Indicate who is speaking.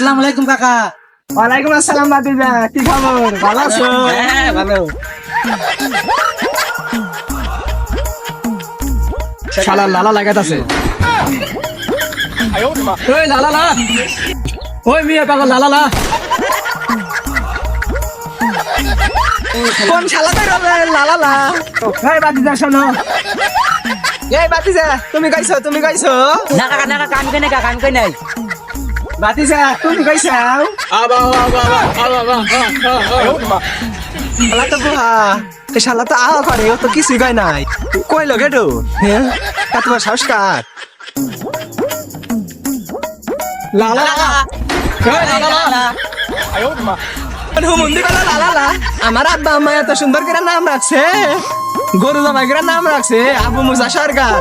Speaker 1: আসসালামু আলাইকুম কাকা।
Speaker 2: ওয়ালাইকুম আসসালাম ভাতিজা, কি খবর? ভালো আছো?
Speaker 1: হ্যাঁ ভালো।
Speaker 2: শালা লালা লাগাইতাছে। ওই লালা লা, ওই মিয়া পাগল লালা লা। কোন শালাতে লালা লা? এই ভাতিজা শোনো, এই ভাতিজা তুমি গাইছো, তুমি গাইছো?
Speaker 1: না কাকা না কাকা, আমি কই নাই কাকা, আমি কই নাই।
Speaker 2: ভাতিজা তুমি গাইছাও? শালা তো বুহা, এই শালা তো আহ করে, ও তো কিছুই গায় নাই। কইলো গেটো, হ্যাঁ তোমার সংস্কার লালা লা। আমার আব্বা আম্মা এত সুন্দর করে নাম রাখছে, গরু জামাই করে নাম রাখছে আবু মুসা সরকার।